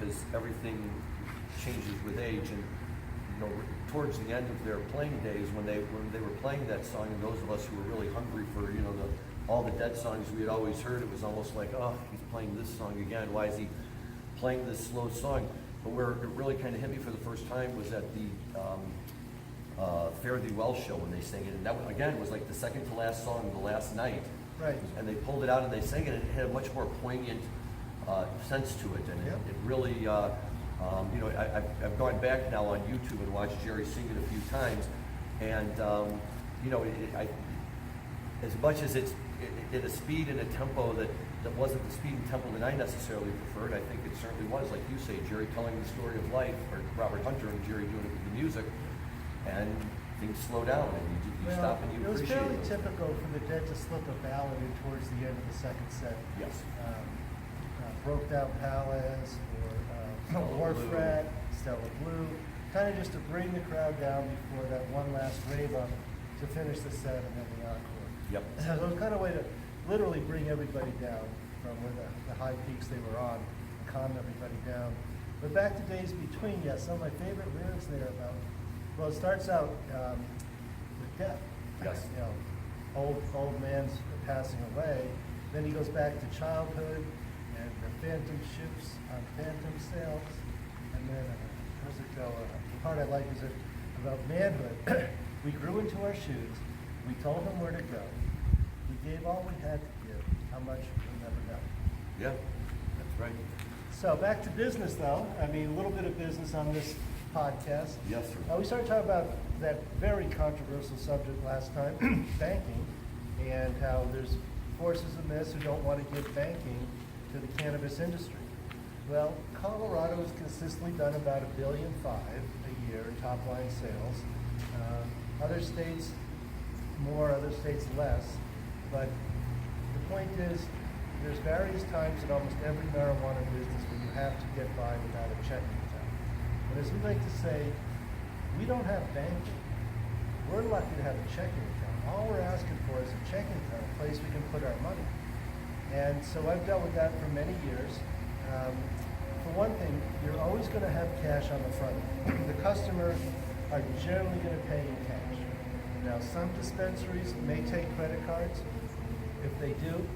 as everything changes with age, and towards the end of their playing days, when they were playing that song, and those of us who were really hungry for all the Dead songs we had always heard, it was almost like, oh, he's playing this song again. Why is he playing this slow song? But where it really kind of hit me for the first time was at the Fare Thee Well show when they sang it, and that again was like the second to last song the last night. Right. And they pulled it out and they sang it, and it had a much more poignant sense to it, and it really, I've gone back now on YouTube and watched Jerry sing it a few times, and as much as it's at a speed and a tempo that wasn't the speed and tempo that I necessarily preferred, I think it certainly was, like you say, Jerry telling the story of life, or Robert Hunter and Jerry doing it with the music, and things slow down and you stop and you appreciate it. It was fairly typical for the Dead to slip a ballad in towards the end of the second set. Yes. Broke Down Palace, or Wharf Rat, Stella Blue, kind of just to bring the crowd down before that one last rave up to finish the set and then the encore. Yep. So it was kind of a way to literally bring everybody down from where the high peaks they were on, calm everybody down. But back to Days Between, some of my favorite lyrics there about, well, it starts out with death. Yes. Old man's passing away. Then he goes back to childhood and the phantom ships on phantom sails. And then, how's it go? The part I like is about manhood. We grew into our shoes. We told them where to go. We gave all we had to give. How much we'll never know. Yeah, that's right. So back to business, though. I mean, a little bit of business on this podcast. Yes, sir. We started talking about that very controversial subject last time, banking, and how there's forces in this who don't want to give banking to the cannabis industry. Well, Colorado has consistently done about $1.5 billion a year in top line sales. Other states more, other states less. But the point is, there's various times in almost every marijuana business where you have to get by without a checking account. But as we like to say, we don't have banking. We're lucky to have a checking account. All we're asking for is a checking account, a place we can put our money. And so I've dealt with that for many years. For one thing, you're always going to have cash on the front. The customer are generally going to pay in cash. Now, some dispensaries may take credit cards. If they do,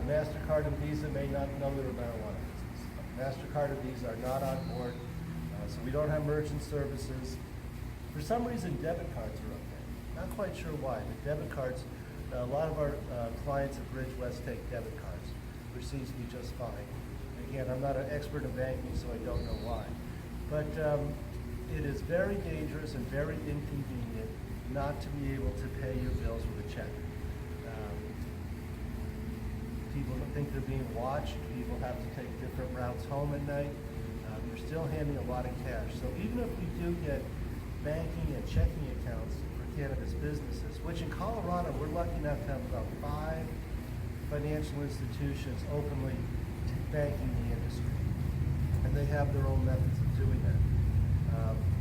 MasterCard and Visa may not know they're a marijuana business. MasterCard and Visa are not on board, so we don't have merchant services. For some reason, debit cards are okay. Not quite sure why, but debit cards, a lot of our clients at Bridge West take debit cards, which seems to be just fine. Again, I'm not an expert in banking, so I don't know why. But it is very dangerous and very inconvenient not to be able to pay your bills with a check. People think they're being watched. People have to take different routes home at night. You're still handing a lot of cash. So even if we do get banking and checking accounts for cannabis businesses, which in Colorado, we're lucky enough to have about 5 financial institutions openly banking the industry. And they have their own methods of doing that.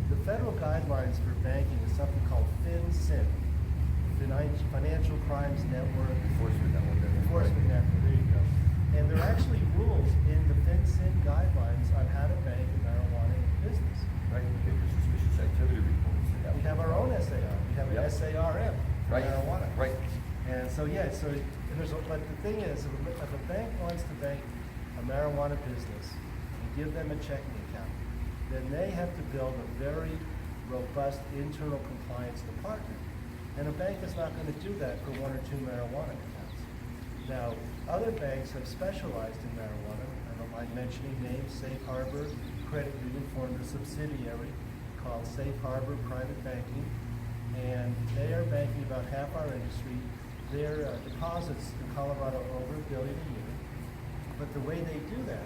The federal guidelines for banking is something called FinCEN, Financial Crimes Network. Enforcement Network. There you go. And there are actually rules in the FinCEN guidelines on how to bank a marijuana business. Right, we get your suspicious activity reports. We have our own SAR. We have an SARM for Right. marijuana. Right. And so, but the thing is, if a bank wants to bank a marijuana business and give them a checking account, then they have to build a very robust internal compliance department. And a bank is not going to do that for 1 or 2 marijuana accounts. Now, other banks have specialized in marijuana. I don't mind mentioning names. Safe Harbor Credit Union formed a subsidiary called Safe Harbor Private Banking, and they are banking about half our industry. Their deposits in Colorado are over $1 billion a year. But the way they do that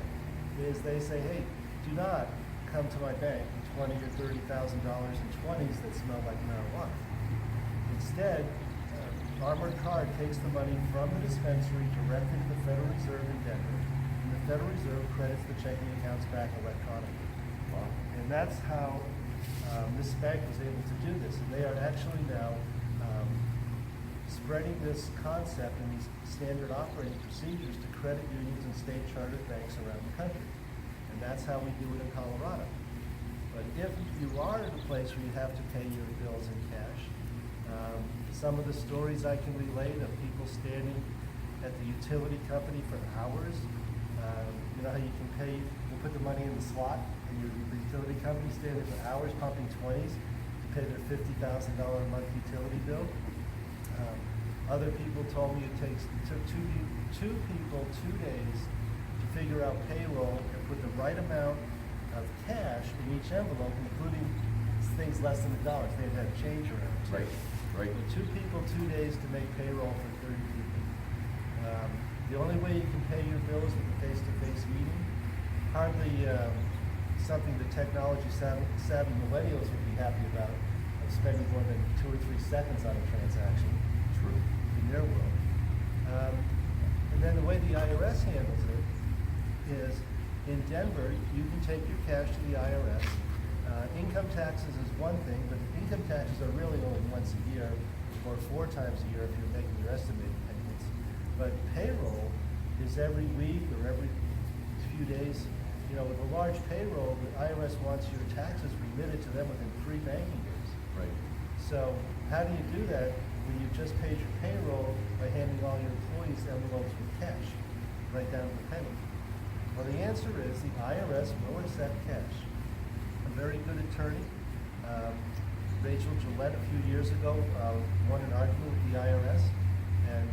is they say, hey, do not come to my bank with $20,000 or $30,000 in 20s that smell like marijuana. Instead, Armored Car takes the money from the dispensary directly to the Federal Reserve in Denver, and the Federal Reserve credits the checking accounts back electronically. Wow. And that's how this bank was able to do this. And they are actually now spreading this concept and these standard operating procedures to credit unions and state chartered banks around the country. And that's how we do it in Colorado. But if you are at a place where you have to pay your bills in cash, some of the stories I can relate of people standing at the utility company for hours. You know how you can pay, you put the money in the slot, and your utility company standing for hours pumping 20s to pay their $50,000 a month utility bill. Other people told me it took two people 2 days to figure out payroll and put the right amount of cash in each envelope, including things less than $1. They had change around. Right. It took 2 people 2 days to make payroll for 30 people. The only way you can pay your bills with a face-to-face meeting, hardly something the technology-savvy millennials would be happy about, of spending more than 2 or 3 seconds on a transaction. True. In their world. And then the way the IRS handles it is, in Denver, you can take your cash to the IRS. Income taxes is one thing, but income taxes are really only once a year or 4 times a year if you're making your estimated payments. But payroll is every week or every few days. You know, with a large payroll, the IRS wants your taxes remitted to them within 3 banking days. Right. So how do you do that when you just paid your payroll by handing all your employees envelopes with cash, right down to the penny? Well, the answer is the IRS will accept cash. A very good attorney, Rachel Gillette, a few years ago, won an argument with the IRS and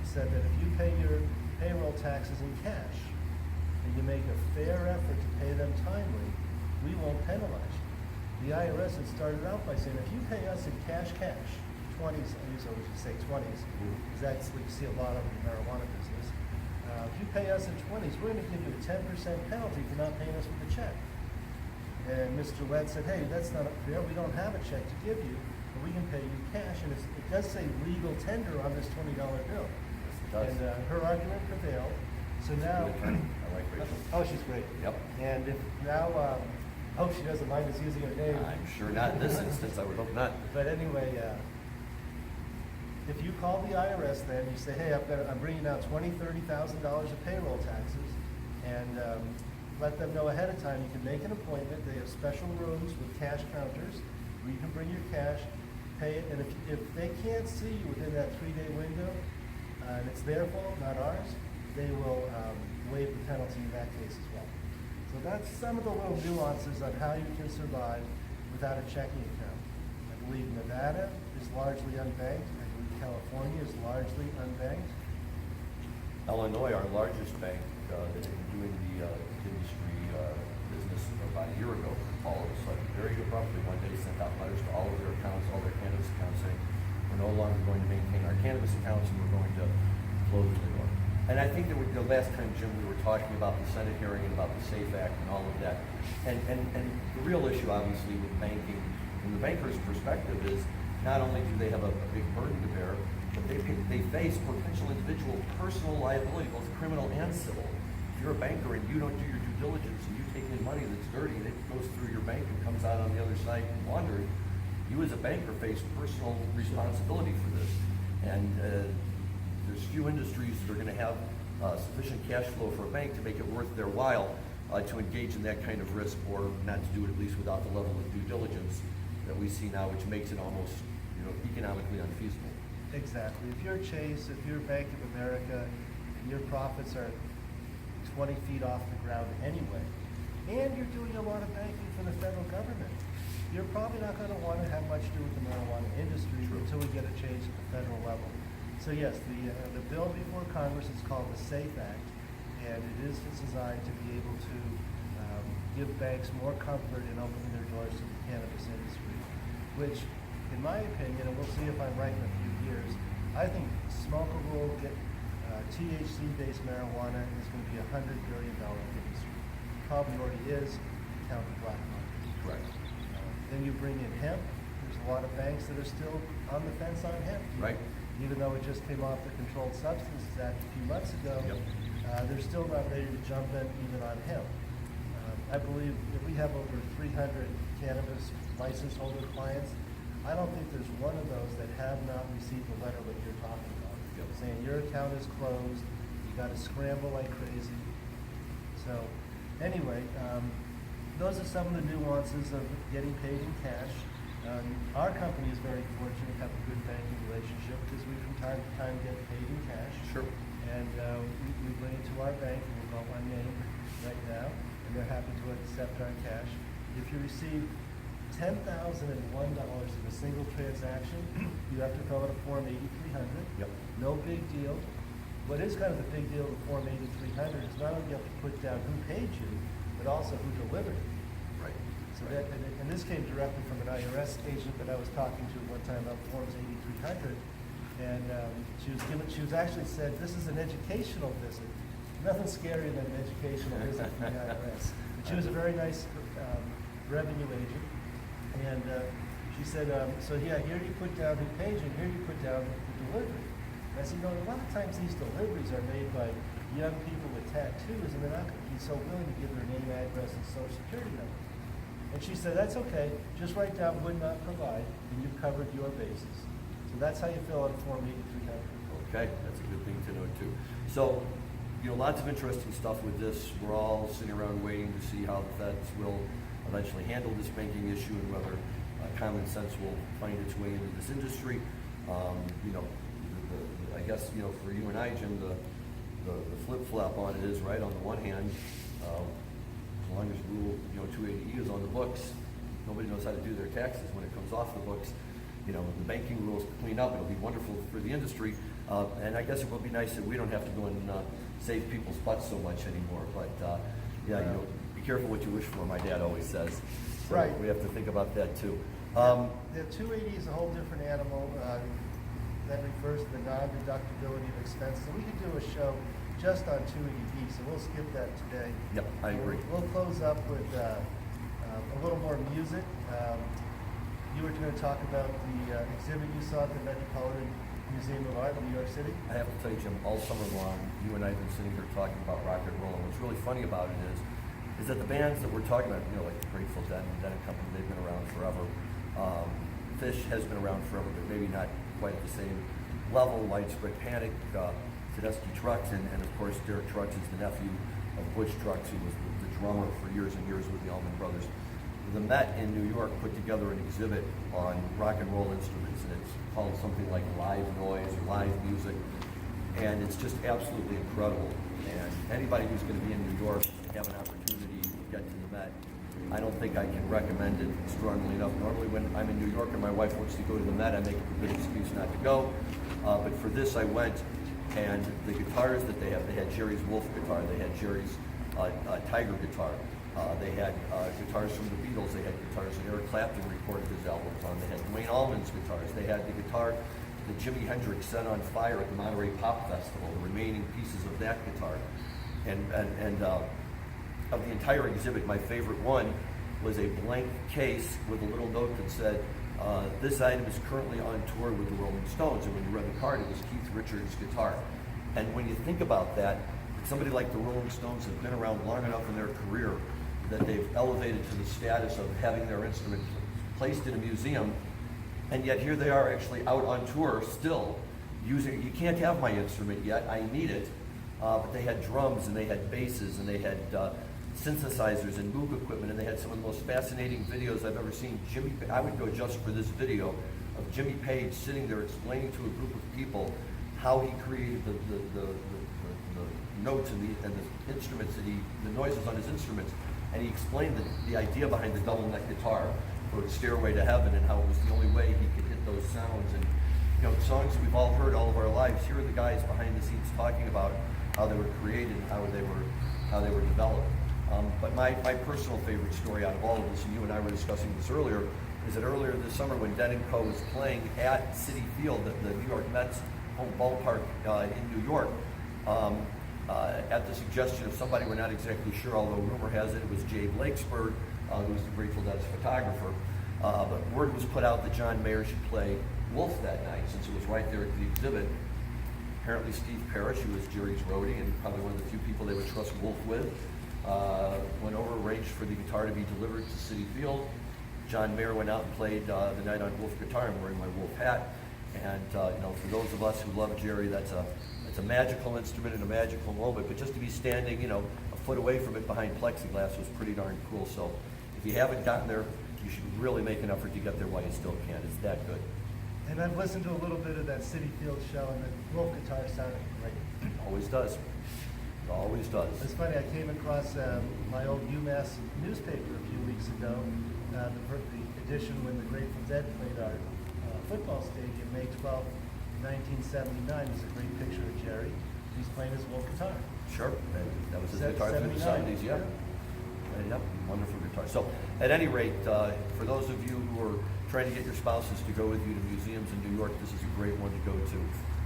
said that if you pay your payroll taxes in cash and you make a fair effort to pay them timely, we won't penalize you. The IRS had started out by saying, if you pay us in cash, 20s, I usually say 20s, because that's what you see a lot of in the marijuana business. If you pay us in 20s, we're going to give you a 10% penalty for not paying us with a check. And Mr. Gillette said, hey, that's not fair. We don't have a check to give you, but we can pay you cash. And it does say legal tender on this $20 bill. Yes, it does. And her argument prevailed. So now, I like Rachel. oh, she's great. Yep. And if now, I hope she doesn't mind us using her name. I'm sure not in this instance. I would hope not. But anyway, if you call the IRS, then you say, hey, I'm bringing out $20,000, $30,000 of payroll taxes, and let them know ahead of time. You can make an appointment. They have special rooms with cash counters where you can bring your cash, pay it, and if they can't see you within that 3-day window, and it's their fault, not ours, they will waive the penalty in that case as well. So that's some of the little nuances on how you can survive without a checking account. I believe Nevada is largely unbanked. I believe California is largely unbanked. Illinois, our largest bank, that had been doing the industry business about a year ago, all of a sudden, very abruptly, one day sent out letters to all of their accounts, all their cannabis accounts, saying, we're no longer going to maintain our cannabis accounts and we're going to close the door. And I think that the last time, Jim, we were talking about the Senate hearing and about the SAFE Act and all of that. And the real issue, obviously, with banking, from the banker's perspective, is not only do they have a big burden to bear, but they face potential individual personal liability, both criminal and civil. If you're a banker and you don't do your due diligence and you take in money that's dirty and it goes through your bank and comes out on the other side laundered, you as a banker face personal responsibility for this. And there's few industries that are going to have sufficient cash flow for a bank to make it worth their while to engage in that kind of risk, or not to do it at least without the level of due diligence that we see now, which makes it almost, economically unfeasible. Exactly. If you're Chase, if you're Bank of America, and your profits are 20 feet off the ground anyway, and you're doing a lot of banking for the federal government, you're probably not going to want to have much to do with the marijuana industry until we get a change at the federal level. So yes, the bill before Congress is called the SAFE Act, and it is designed to be able to give banks more comfort in opening their doors to the cannabis industry, which, in my opinion, and we'll see if I'm right in a few years, I think smokable, THC-based marijuana is going to be $100 billion industry. Probably already is, counting black market. Correct. Then you bring in hemp. There's a lot of banks that are still on the fence on hemp. Right. Even though it just came off the Controlled Substances Act a few months ago, they're still not ready to jump in even on hemp. I believe that we have over 300 cannabis license holder clients. I don't think there's one of those that have not received the letter that you're talking about, saying your account is closed, you got to scramble like crazy. So Anyway, those are some of the nuances of getting paid in cash. Our company is very fortunate to have a good banking relationship because we from time to time get paid in cash. Sure. And we bring it to our bank, and we've got one name right now, and they're happy to accept our cash. If you receive $10,001 in a single transaction, you have to fill out a Form 8300. Yep. No big deal. What is kind of a big deal with Form 8300 is not only you have to put down who paid you, but also who delivered it. Right. So that, and this came directly from an IRS agent that I was talking to one time about Forms 8300, and she was actually said, this is an educational visit. Nothing scarier than an educational visit from the IRS. But she was a very nice revenue agent, and she said, so yeah, here you put down who paid you, and here you put down the delivery. And I said, a lot of times these deliveries are made by young people with tattoos, and they're not going to be so willing to give their name, address, and social security number. And she said, that's okay, just write down would not provide, and you've covered your bases. So that's how you fill out a Form 8300. Okay, that's a good thing to know too. So, lots of interesting stuff with this. We're all sitting around waiting to see how the feds will eventually handle this banking issue and whether common sense will find its way into this industry. I guess, for you and I, Jim, the flip-flop on it is, right, on the one hand, as long as Rule 280E is on the books, nobody knows how to do their taxes when it comes off the books. The banking rules clean up. It'll be wonderful for the industry, and I guess it will be nice that we don't have to go and save people's butts so much anymore. But be careful what you wish for, my dad always says. So right. We have to think about that too. The 280 is a whole different animal. That refers to the non-deductibility of expenses. So we could do a show just on 280E, so we'll skip that today. Yep, I agree. We'll close up with a little more music. You were going to talk about the exhibit you saw at the Metropolitan Museum of Art in New York City? I have to tell you, Jim, all summer long, you and I have been sitting here talking about rock and roll, and what's really funny about it is that the bands that we're talking about, like Grateful Dead and Dead Company, they've been around forever. Fish has been around forever, but maybe not quite at the same level. Widespread Panic, Tedeschi Trucks, and of course Derek Trucks is the nephew of Butch Trucks, who was the drummer for years and years with the Allman Brothers. The Met in New York put together an exhibit on rock and roll instruments, and it's called something like Live Noise or Live Music, and it's just absolutely incredible. And anybody who's going to be in New York and have an opportunity to get to the Met, I don't think I can recommend it strongly enough. Normally when I'm in New York and my wife wants to go to the Met, I make a good excuse not to go. But for this I went, and the guitars that they had Jerry's Wolf guitar, they had Jerry's Tiger guitar. They had guitars from the Beatles. They had guitars that Eric Clapton recorded his albums on. They had Duane Allman's guitars. They had the guitar that Jimi Hendrix set on fire at the Monterey Pop Festival, the remaining pieces of that guitar. And of the entire exhibit, my favorite one was a blank case with a little note that said, this item is currently on tour with the Rolling Stones. And when you read the card, it was Keith Richards' guitar. And when you think about that, somebody like the Rolling Stones have been around long enough in their career that they've elevated to the status of having their instrument placed in a museum, and yet here they are actually out on tour still using it. You can't have my instrument yet, I need it, but they had drums and they had basses and they had synthesizers and Moog equipment, and they had some of the most fascinating videos I've ever seen. I would go just for this video of Jimmy Page sitting there explaining to a group of people how he created the notes and the instruments the noises on his instruments. And he explained the idea behind the double neck guitar for Stairway to Heaven and how it was the only way he could hit those sounds. And songs that we've all heard all of our lives. Here are the guys behind the scenes talking about how they were created and how they were developed. But my personal favorite story out of all of this, and you and I were discussing this earlier, is that earlier this summer when Dead & Co. was playing at Citi Field at the New York Mets home ballpark in New York, at the suggestion of somebody we're not exactly sure, although rumor has it was Jay Blakesberg, who was the Grateful Dead's photographer. But word was put out that John Mayer should play Wolf that night, since it was right there at the exhibit. Apparently Steve Parrish, who was Jerry's roadie and probably one of the few people they would trust Wolf with, went over, arranged for the guitar to be delivered to Citi Field. John Mayer went out and played the night on Wolf guitar. I'm wearing my Wolf hat. And for those of us who love Jerry, that's a magical instrument and a magical moment. But just to be standing, a foot away from it behind plexiglass was pretty darn cool. So if you haven't gotten there, you should really make an effort to get there while you still can. It's that good. And I've listened to a little bit of that City Field show, and the Wolf guitar sounded great. Always does. Always does. It's funny, I came across my old UMass newspaper a few weeks ago, the edition when the Grateful Dead played our football stadium, May 12, 1979. There's a great picture of Jerry. He's playing his Wolf guitar. Sure. That was his Se- guitar through the 79, 70s, yeah. Yep, wonderful guitar. So, at any rate, for those of you who are trying to get your spouses to go with you to museums in New York, this is a great one to go to.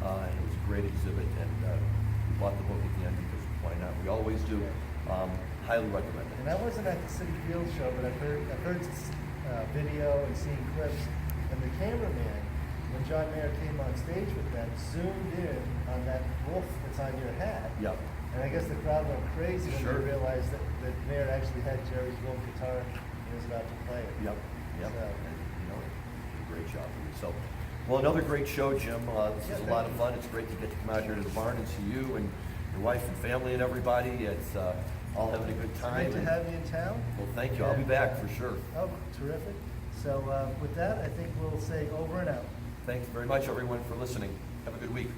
And it was a great exhibit, and we bought the book at the end because why not? We always do. Highly recommend it. And I wasn't at the City Field show, but I've heard video and seen clips. And the cameraman, when John Mayer came on stage with them, zoomed in on that wolf that's on your hat. Yep. And I guess the crowd went crazy when Sure. they realized that Mayer actually had Jerry's Wolf guitar and was about to play it. Yep. Yep. So- And, you know, did a great job. So, well, another great show, Jim. This Yeah, is a thank lot of you. fun. It's great to get to come out here to the barn and see you and your wife and family and everybody. It's all having a good time. Great to And- have you in town. Well, thank you. I'll be back for sure. Oh, terrific. So with that, I think we'll say over and out. Thanks very much, everyone, for listening. Have a good week.